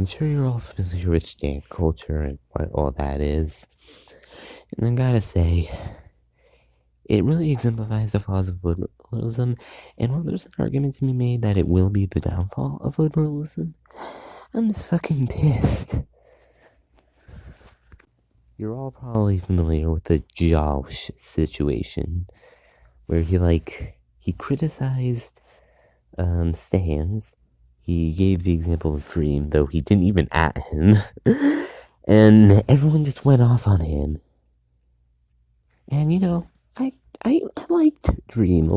I'm sure you're all familiar with stand culture and what all that is. And I gotta say, it really exemplifies the flaws of liberalism. And while there's an argument to be made that it will be the downfall of liberalism, I'm just fucking pissed. You're all probably familiar with the ItsJawsh situation, where he criticized stands. He gave the example of Dream, though he didn't even at him. And everyone just went off on him. And I liked Dream,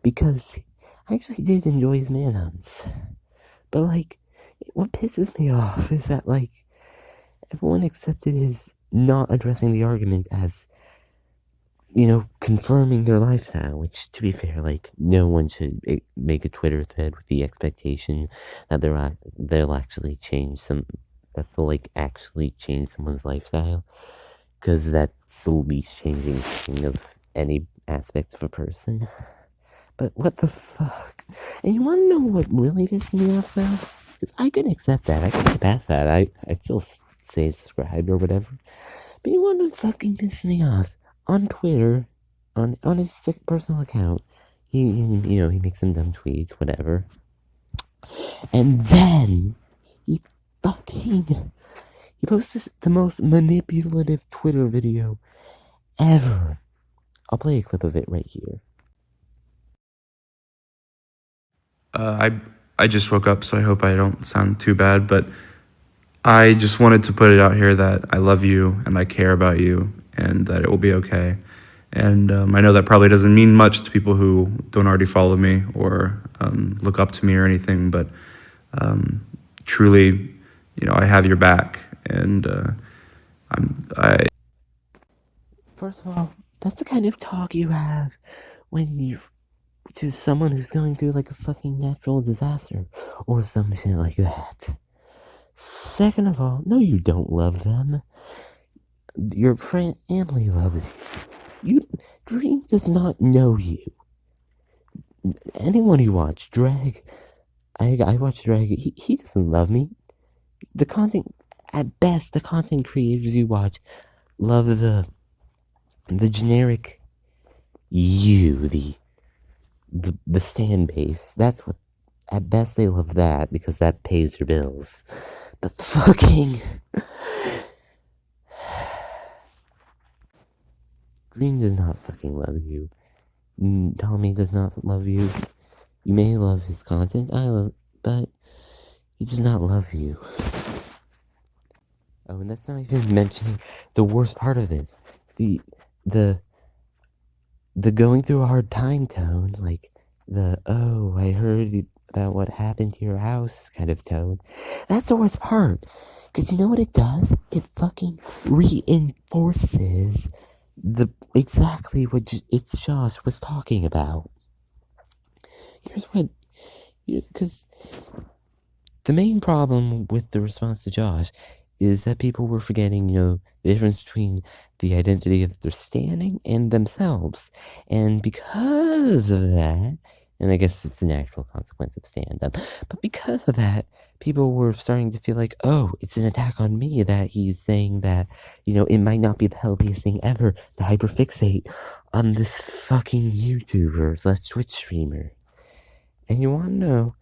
because I actually did enjoy his manhunts. But what pisses me off is that everyone accepted his not addressing the argument as, confirming their lifestyle, which, to be fair, no one should make a Twitter thread with the expectation that they'll actually actually change someone's lifestyle, because that's the least changing thing of any aspect of a person. But what the fuck? And you wanna know what really pisses me off, though? Because I can accept that, I can get past that, I'd still say subscribe or whatever. But you wanna fucking piss me off? On Twitter, on his personal account, he makes some dumb tweets, whatever. And then, he posts the most manipulative Twitter video ever. I'll play a clip of it right here. I just woke up, so I hope I don't sound too bad, but I just wanted to put it out here that I love you and I care about you and that it will be okay. And I know that probably doesn't mean much to people who don't already follow me or look up to me or anything, but truly, I have your back, and First of all, that's the kind of talk you have when you to someone who's going through a fucking natural disaster or some shit like that. Second of all, no, you don't love them. Your family loves you. Dream does not know you. Anyone who watched Drag, I watched Drag, he doesn't love me. At best, the content creators you watch love the generic you, the stand base. That's what, at best they love that because that pays their bills. But fucking Dream does not fucking love you. Tommy does not love you. You may love his content, but he does not love you. Oh, and that's not even mentioning the worst part of this. The going through a hard time tone, oh, I heard about what happened to your house kind of tone. That's the worst part. Because you know what it does? It fucking reinforces exactly what ItsJawsh was talking about. Because the main problem with the response to Josh is that people were forgetting, the difference between the identity that they're standing and themselves. And because of that, and I guess it's a natural consequence of stand-up, but because of that, people were starting to feel like, oh, it's an attack on me that he's saying that, it might not be the healthiest thing ever to hyperfixate on this fucking YouTuber / Twitch streamer. And you want to know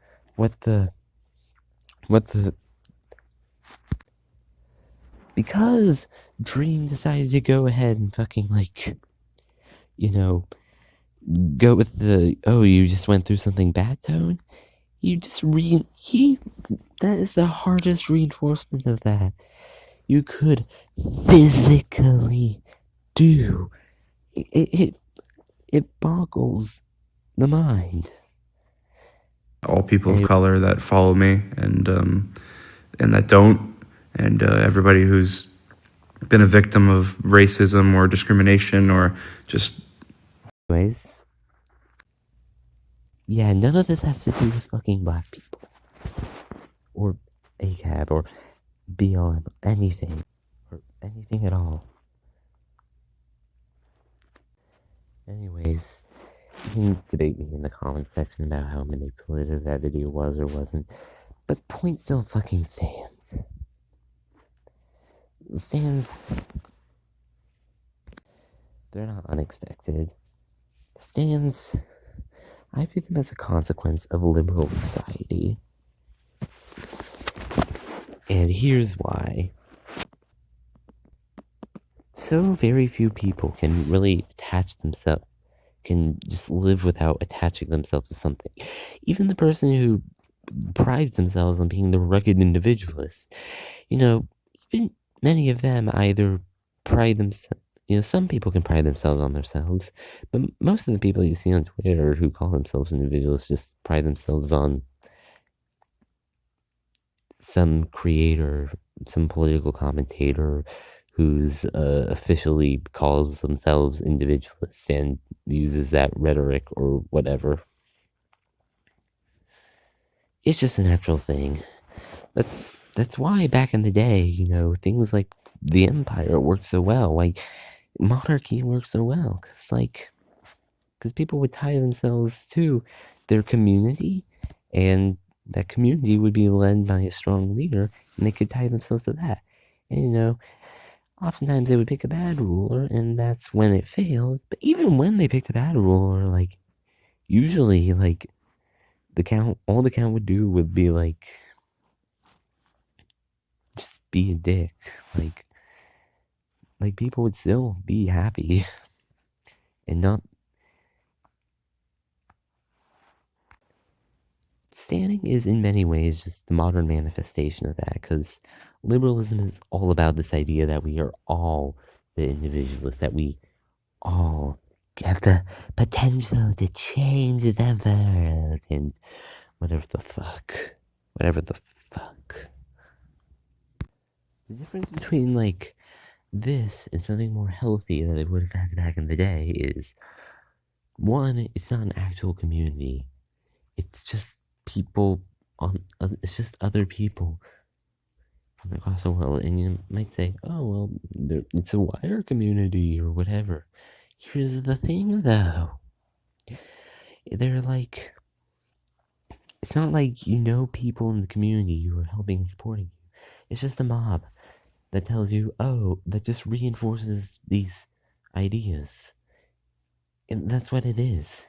because Dream decided to go ahead and fucking go with the, oh, you just went through something bad tone. That is the hardest reinforcement of that you could physically do. It boggles the mind. all people of color that follow me and that don't, and everybody who's been a victim of racism or discrimination or just... Anyways, yeah, none of this has to do with fucking black people or ACAB or BLM, anything at all. Anyways, you can debate me in the comments section about how manipulative that video was or wasn't, But point still fucking stands. Stands, they're not unexpected. Stands, I view them as a consequence of liberal society. And here's why. So very few people can really attach themselves, can just live without attaching themselves to something. Even the person who prides themselves on being the rugged individualist, you know, even many of them either pride themselves, some people can pride themselves on themselves, but most of the people you see on Twitter who call themselves individualists just pride themselves on some creator, some political commentator who's officially calls themselves individualists and uses that rhetoric or whatever. It's just a natural thing. That's why back in the day, things like the empire worked so well, like monarchy worked so well, because people would tie themselves to their community, and that community would be led by a strong leader, and they could tie themselves to that. And oftentimes they would pick a bad ruler, and that's when it failed. But even when they picked a bad ruler, usually, all the count would do would be just be a dick. Like people would still be happy and not. Standing is in many ways just the modern manifestation of that, because liberalism is all about this idea that we are all the individualists, that we all have the potential to change the world, and whatever the fuck. Whatever the fuck. The difference between this and something more healthy that they would have had back in the day is, one, it's not an actual community. It's just people it's just other people from across the world. And you might say, oh, well, it's a wider community or whatever. Here's the thing, though. They're it's not like people in the community who are helping and supporting you. It's just a mob that tells you, that just reinforces these ideas. And that's what it is.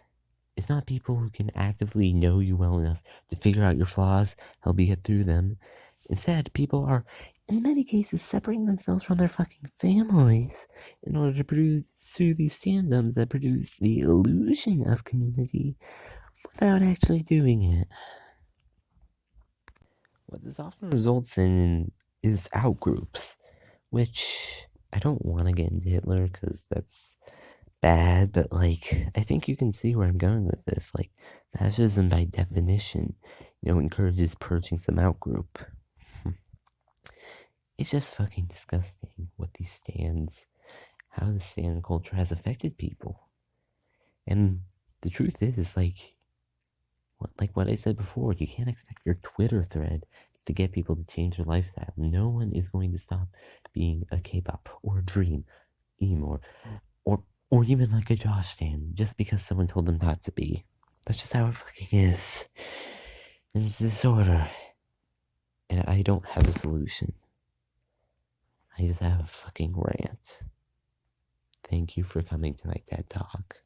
It's not people who can actively know you well enough to figure out your flaws, help you get through them. Instead, people are, in many cases, separating themselves from their fucking families in order to pursue these standums that produce the illusion of community without actually doing it. What this often results in is outgroups, which I don't want to get into Hitler because that's bad, but I think you can see where I'm going with this. Fascism by definition, encourages purging some outgroup. It's just fucking disgusting how the stand culture has affected people. And the truth is, what I said before, you can't expect your Twitter thread to get people to change their lifestyle. No one is going to stop being a K-pop or a dream, emo, or even a Josh stan just because someone told them not to be. That's just how it fucking is. And it's disorder. And I don't have a solution. I just have a fucking rant. Thank you for coming to my TED Talk.